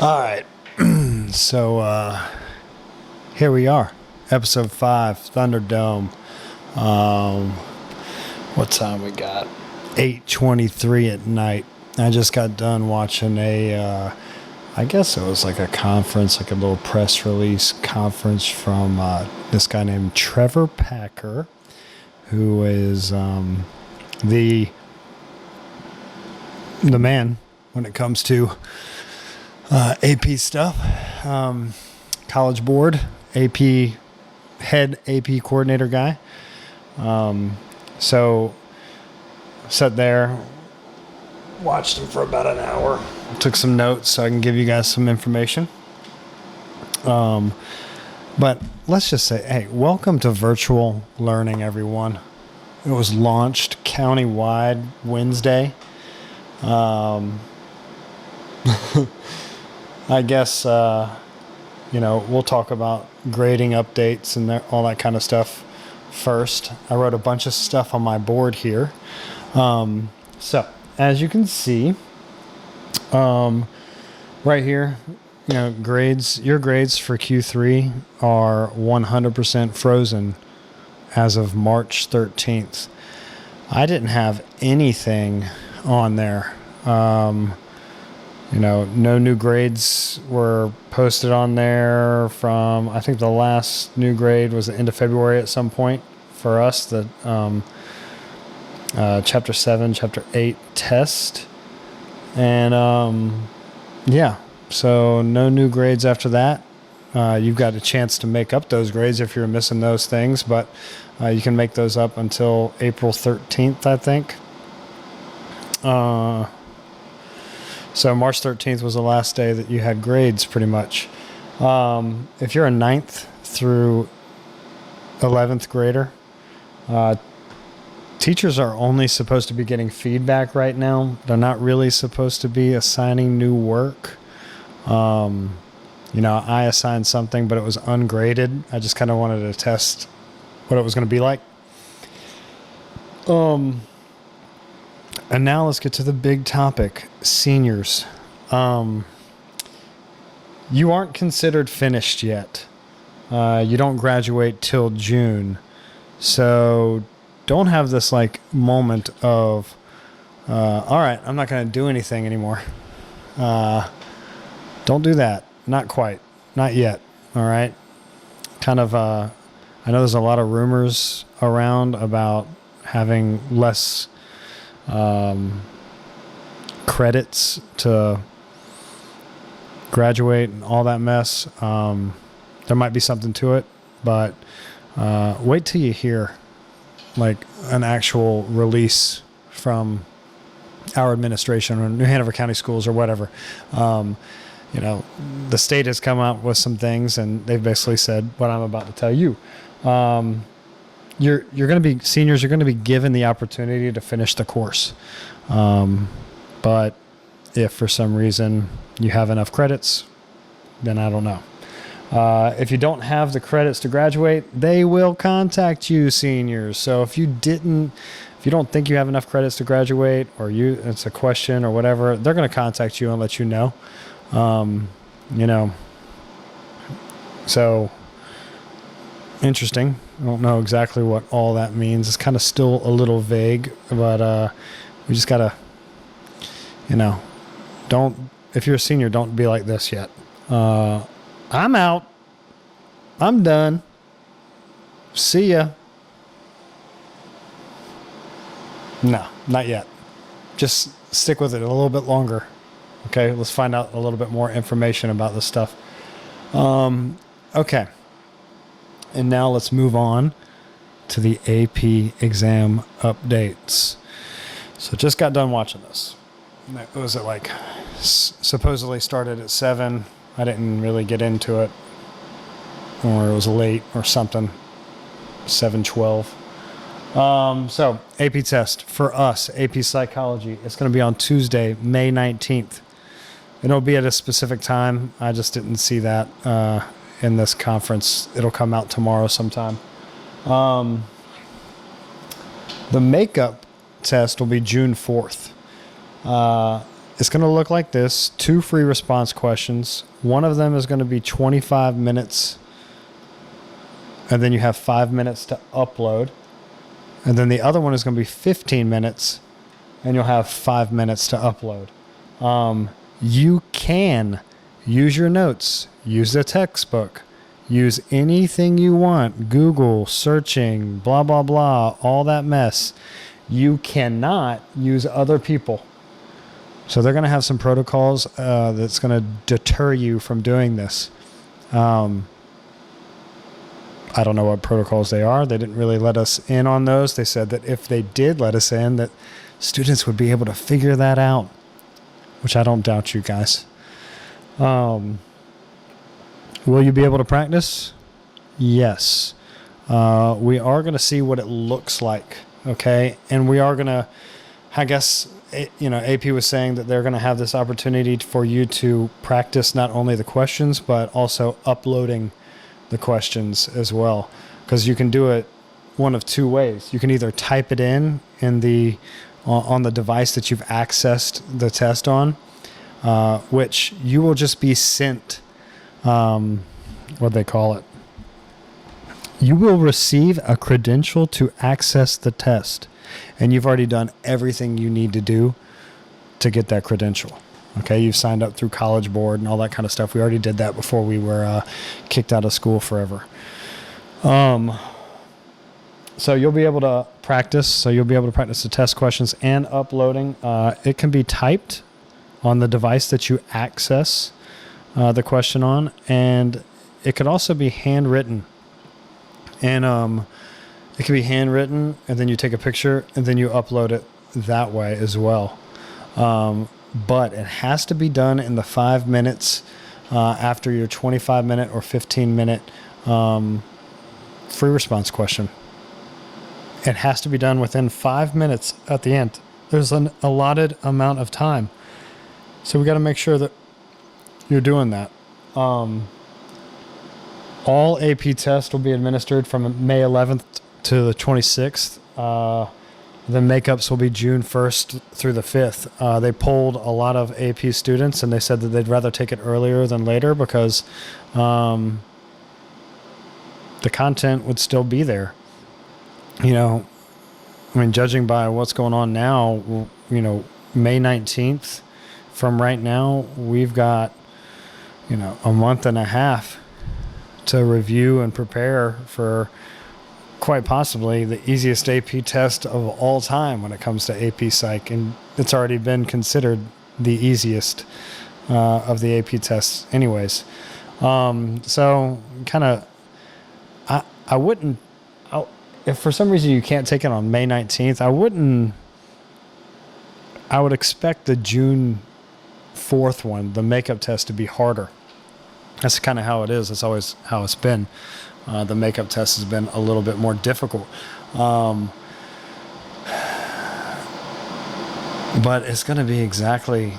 All right. So here we are. Episode 5, Thunderdome. What time we got? 8:23 at night. I just got done watching I guess it was like a conference, like a little press release conference from this guy named Trevor Packer, who is the man when it comes to AP stuff. College board, head AP coordinator guy. So sat there, watched him for about an hour, took some notes so I can give you guys some information. But let's just say, hey, welcome to virtual learning, everyone. It was launched countywide Wednesday. I guess, we'll talk about grading updates and all that kind of stuff first. I wrote a bunch of stuff on my board here. So, as you can see, right here, grades. Your grades for Q3 are 100% frozen as of March 13th. I didn't have anything on there. No new grades were posted on there from, I think the last new grade was the end of February at some point for us, the Chapter 7, Chapter 8 test. And, so no new grades after that. You've got a chance to make up those grades if you're missing those things, but you can make those up until April 13th, I think. So March 13th was the last day that you had grades, pretty much. If you're a 9th through 11th grader, teachers are only supposed to be getting feedback right now. They're not really supposed to be assigning new work. I assigned something, but it was ungraded. I just kind of wanted to test what it was going to be like. And now let's get to the big topic, seniors. You aren't considered finished yet. You don't graduate till June. So don't have this moment of, all right, I'm not going to do anything anymore. Don't do that. Not quite. Not yet. All right. Kind of, I know there's a lot of rumors around about having less credits to graduate and all that mess. There might be something to it, but wait till you hear an actual release from our administration or New Hanover County Schools or whatever. The state has come out with some things, and they've basically said what I'm about to tell you. You're going to be seniors. You're going to be given the opportunity to finish the course, but if for some reason you have enough credits, then I don't know. If you don't have the credits to graduate, they will contact you, seniors. So if you don't think you have enough credits to graduate, or it's a question or whatever, they're going to contact you and let you know. So interesting. I don't know exactly what all that means. It's kind of still a little vague, but we just gotta, if you're a senior, don't be like this yet. I'm out. I'm done. See ya. No, not yet. Just stick with it a little bit longer. Okay, let's find out a little bit more information about this stuff. Okay. And now let's move on to the AP exam updates. So just got done watching this. It was supposedly started at 7. I didn't really get into it. Or it was late or something. 7:12. So AP test for us, AP Psychology. It's going to be on Tuesday, May 19th. It'll be at a specific time. I just didn't see that in this conference. It'll come out tomorrow sometime. The makeup test will be June 4th. it's going to look like this. 2 free response questions. One of them is going to be 25 minutes. And then you have 5 minutes to upload. And then the other one is going to be 15 minutes. And you'll have 5 minutes to upload. You can use your notes. Use the textbook. Use anything you want. Google, searching, blah, blah, blah. All that mess. You cannot use other people. So they're going to have some protocols that's going to deter you from doing this. I don't know what protocols they are. They didn't really let us in on those. They said that if they did let us in, that students would be able to figure that out, which I don't doubt you guys. Will you be able to practice? Yes. We are going to see what it looks like, okay? And we are going to, I guess, AP was saying that they're going to have this opportunity for you to practice not only the questions, but also uploading the questions as well. Because you can do it one of 2 ways. You can either type it in on the device that you've accessed the test on, which you will just be sent, what they call it. You will receive a credential to access the test. And you've already done everything you need to do to get that credential. Okay, you've signed up through College Board and all that kind of stuff. We already did that before we were kicked out of school forever. So you'll be able to practice. So you'll be able to practice the test questions and uploading. It can be typed on the device that you access the question on, and it could also be handwritten. And it can be handwritten, and then you take a picture, and then you upload it that way as well. But it has to be done in the 5 minutes after your 25-minute or 15-minute free response question. It has to be done within 5 minutes at the end. There's an allotted amount of time. So we got to make sure that you're doing that. All AP tests will be administered from May 11th to the 26th. The makeups will be June 1st through the 5th. They polled a lot of AP students, and they said that they'd rather take it earlier than later because the content would still be there. Judging by what's going on now, May 19th, from right now, we've got, a month and a half to review and prepare for quite possibly the easiest AP test of all time when it comes to AP Psych. And it's already been considered the easiest of the AP tests anyways. So kind of, I wouldn't, if for some reason you can't take it on May 19th, I would expect the June 4th one, the makeup test, to be harder. That's kind of how it is. That's always how it's been. The makeup test has been a little bit more difficult. But it's going to be exactly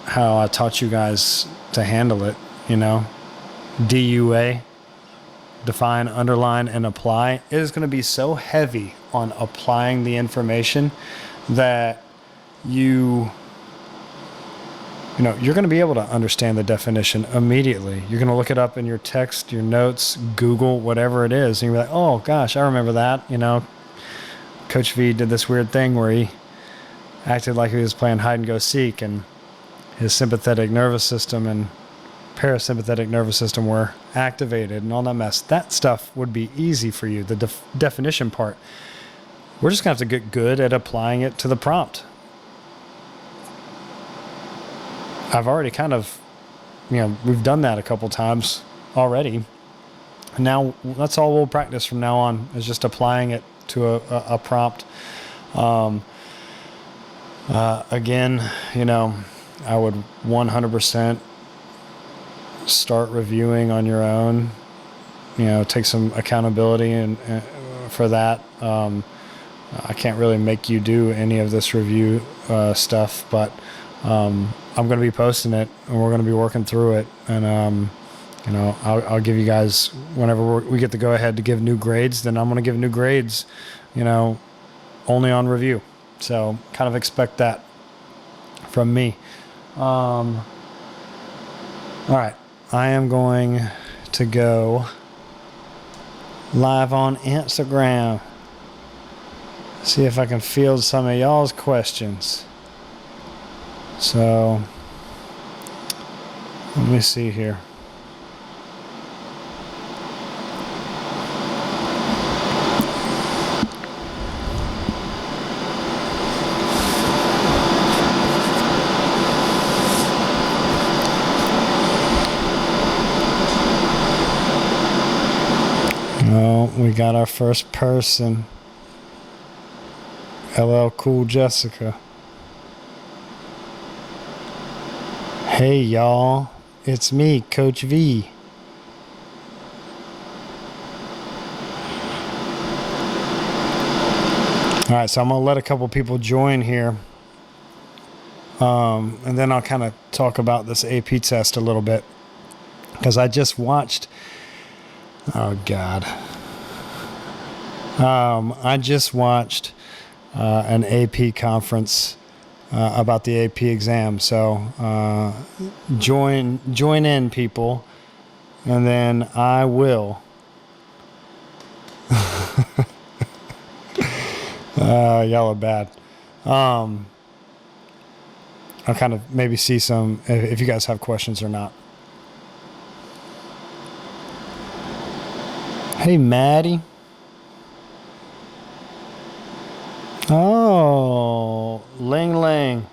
how I taught you guys to handle it, DUA, define, underline, and apply. It is going to be so heavy on applying the information that you're going to be able to understand the definition immediately. You're going to look it up in your text, your notes, Google, whatever it is, and you're like, oh gosh, I remember that. Coach V did this weird thing where he acted like he was playing hide and go seek, and his sympathetic nervous system and parasympathetic nervous system were activated and all that mess. That stuff would be easy for you, the definition part. We're just going to have to get good at applying it to the prompt. I've already kind of, we've done that a couple times already. Now that's all we'll practice from now on, is just applying it to a prompt. Again, I would 100% start reviewing on your own. Take some accountability and for that. I can't really make you do any of this review stuff, but I'm going to be posting it, and we're going to be working through it. And, I'll give you guys, whenever we get the go ahead to give new grades, then I'm going to give new grades, only on review. So kind of expect that from me. All right. I am going to go live on Instagram. See if I can field some of y'all's questions. So, let me see here. Oh, we got our first person. LL Cool Jessica. Hey y'all, it's me, Coach V. Alright, so I'm going to let a couple people join here. And then I'll kind of talk about this AP test a little bit. Because I just watched... Oh, God. I just watched an AP conference about the AP exam. So join in, people, and then I will. Y'all are bad. I'll kind of maybe see some if you guys have questions or not. Hey, Maddie. Oh, Ling Ling.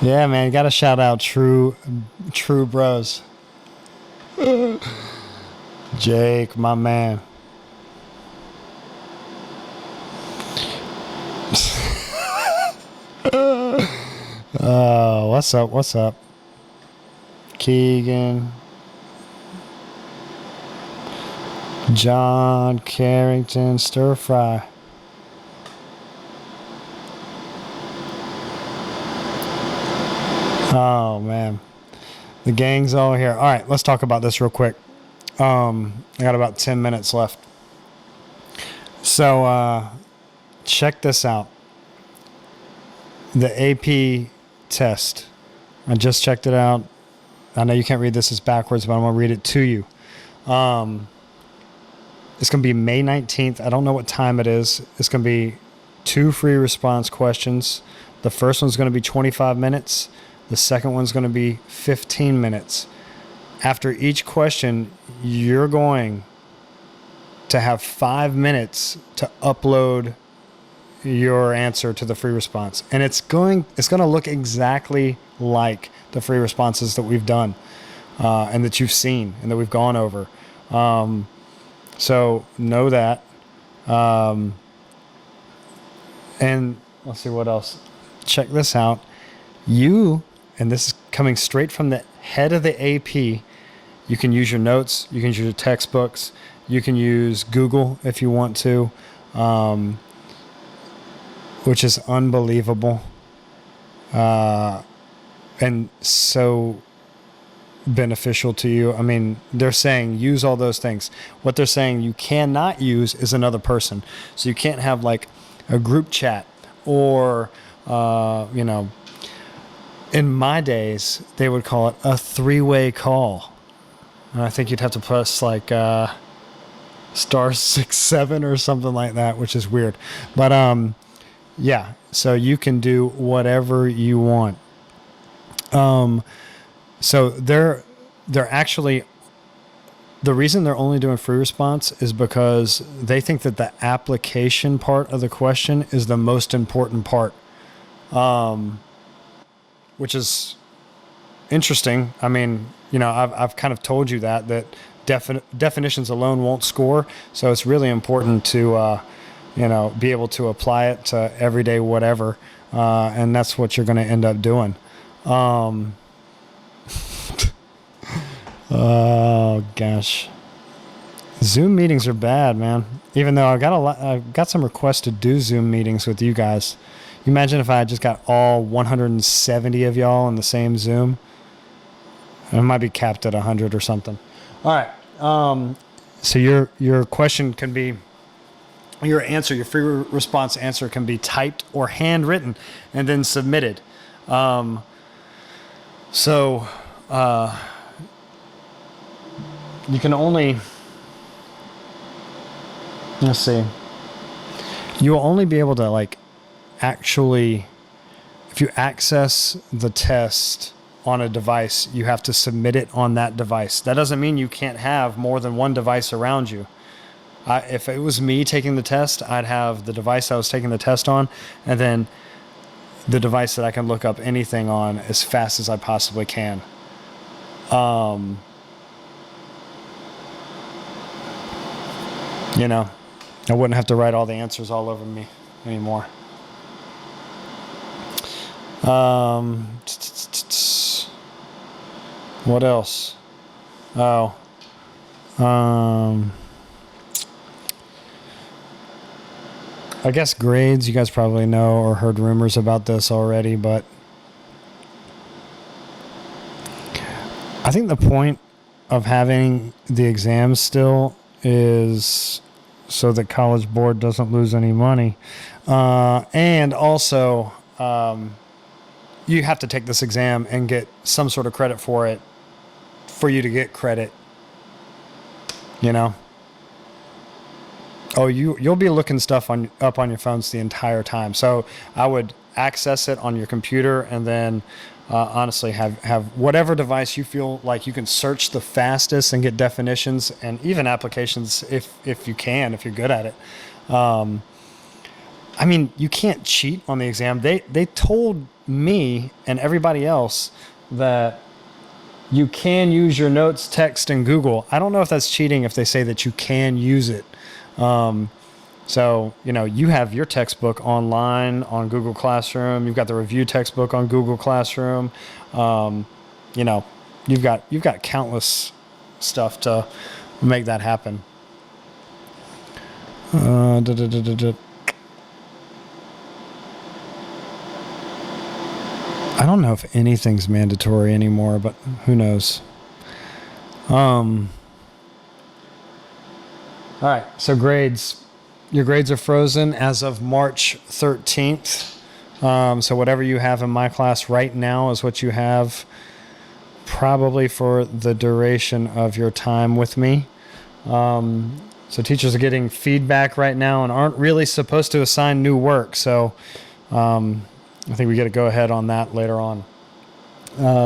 Yeah, man, gotta shout out true bros. Jake, my man. What's up? Keegan. John Carrington, stir fry. Oh, man. The gang's all here. All right, let's talk about this real quick. I got about 10 minutes left. So, check this out. The AP test. I just checked it out. I know you can't read this as backwards, but I'm going to read it to you. It's going to be May 19th. I don't know what time it is. It's going to be 2 free response questions. The first one's going to be 25 minutes. The second one's going to be 15 minutes. After each question, you're going to have 5 minutes to upload your answer to the free response. And it's going to look exactly like the free responses that we've done and that you've seen and that we've gone over. So know that. And let's see what else. Check this out. And this is coming straight from the head of the AP. You can use your notes. You can use your textbooks. You can use Google if you want to, which is unbelievable. And so beneficial to you. I mean, they're saying use all those things. What they're saying you cannot use is another person. So you can't have like a group chat or, in my days, they would call it a 3-way call. And I think you'd have to press like *67 or something like that, which is weird. But yeah, so you can do whatever you want. So they're actually, the reason they're only doing free response is because they think that the application part of the question is the most important part, which is interesting. I mean, I've kind of told you that definitions alone won't score. So it's really important to, be able to apply it to everyday whatever. And that's what you're going to end up doing. Oh gosh, Zoom meetings are bad, man. Even though I've got some requests to do Zoom meetings with you guys. You imagine if I just got all 170 of y'all in the same Zoom? It might be capped at 100 or something. All right. So your question can be, your answer, your free response answer, can be typed or handwritten and then submitted. So you can only, let's see, you will only be able to like actually, if you access the test on a device, you have to submit it on that device. That doesn't mean you can't have more than one device around you. If it was me taking the test, I'd have the device I was taking the test on, and then the device that I can look up anything on as fast as I possibly can. You know, I wouldn't have to write all the answers all over me anymore. What else? Oh. I guess grades, you guys probably know or heard rumors about this already, but I think the point of having the exams still is so that College Board doesn't lose any money. And also, you have to take this exam and get some sort of credit for it for you to get credit, you know? Oh, you'll be looking stuff up on your phones the entire time. So I would access it on your computer, and then honestly have whatever device you feel like you can search the fastest and get definitions and even applications if you can, if you're good at it. I mean, you can't cheat on the exam. They told me and everybody else that you can use your notes, text, and Google. I don't know if that's cheating if they say that you can use it. So, you know, you have your textbook online on Google Classroom. You've got the review textbook on Google Classroom. You know, you've got countless stuff to make that happen. I don't know if anything's mandatory anymore, but who knows? All right, so grades. Your grades are frozen as of March 13th. So whatever you have in my class right now is what you have probably for the duration of your time with me. So teachers are getting feedback right now and aren't really supposed to assign new work. So I think we get to go ahead on that later on.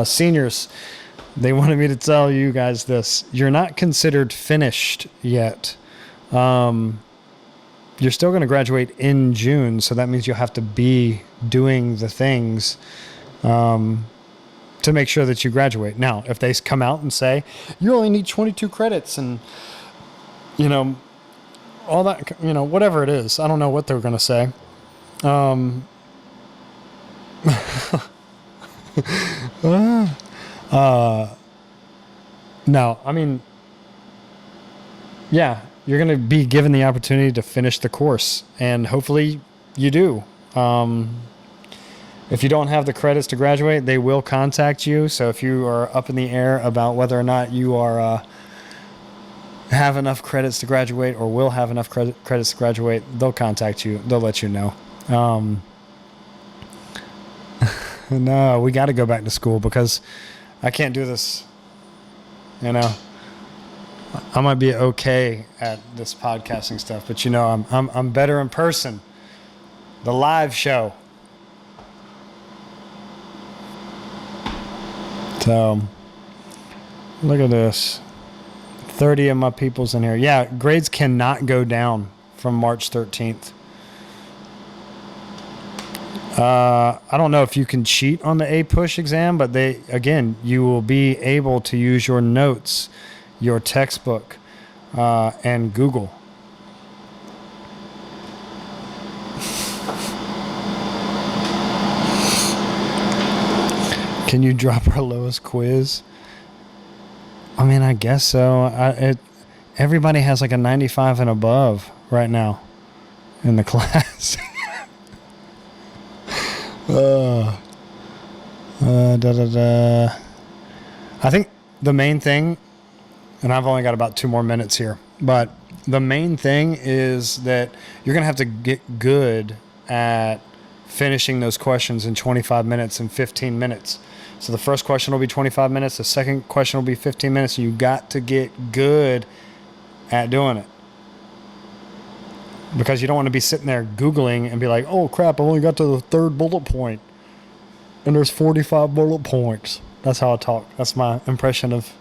Seniors, they wanted me to tell you guys this. You're not considered finished yet. You're still going to graduate in June, so that means you'll have to be doing the things to make sure that you graduate. Now, if they come out and say, you only need 22 credits and, you know, all that, you know, whatever it is, I don't know what they're going to say. No, I mean, yeah, you're going to be given the opportunity to finish the course, and hopefully you do. If you don't have the credits to graduate, they will contact you. So if you are up in the air about whether or not you are have enough credits to graduate or will have enough credits to graduate, they'll contact you. They'll let you know. No, we got to go back to school because I can't do this. You know, I might be okay at this podcasting stuff, but you know, I'm better in person. The live show. So, look at this. 30 of my people's in here. Yeah, grades cannot go down from March 13th. I don't know if you can cheat on the A-Push exam, but you will be able to use your notes, your textbook, and Google. Can you drop our lowest quiz? I mean, I guess so. Everybody has like a 95 and above right now in the class. I think the main thing, and I've only got about 2 more minutes here, but the main thing is that you're going to have to get good at finishing those questions in 25 minutes and 15 minutes. So the first question will be 25 minutes. The second question will be 15 minutes. You got to get good at doing it. Because you don't want to be sitting there Googling and be like, oh crap, I only got to the third bullet point. And there's 45 bullet points. That's how I talk. That's my impression of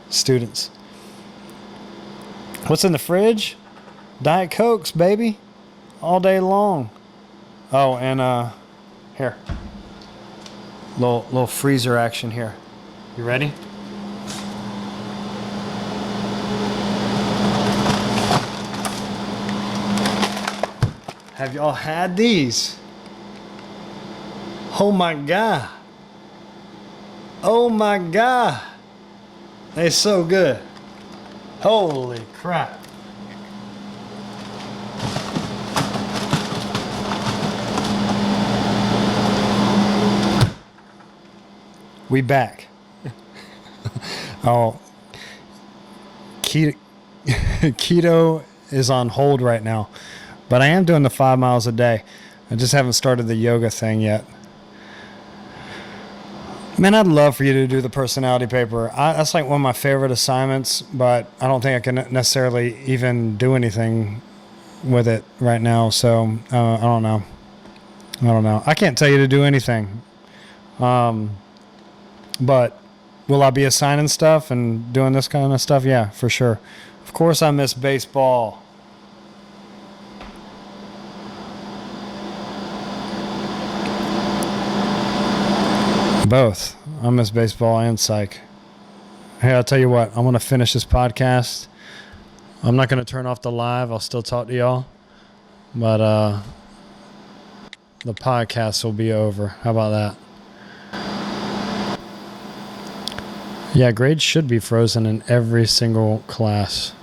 students. What's in the fridge? Diet Cokes, baby. All day long. Oh, and here. Little freezer action here. You ready? Have y'all had these? Oh my God. Oh my God. They're so good. Holy crap. We back. Oh, keto is on hold right now, but I am doing the 5 miles a day. I just haven't started the yoga thing yet. Man, I'd love for you to do the personality paper. That's like one of my favorite assignments, but I don't think I can necessarily even do anything with it right now. So I don't know. I can't tell you to do anything. But will I be assigning stuff and doing this kind of stuff? Yeah, for sure. Of course I miss baseball. Both. I miss baseball and psych. Hey, I'll tell you what. I'm going to finish this podcast. I'm not going to turn off the live. I'll still talk to y'all. But the podcast will be over. How about that? Yeah, grades should be frozen in every single class.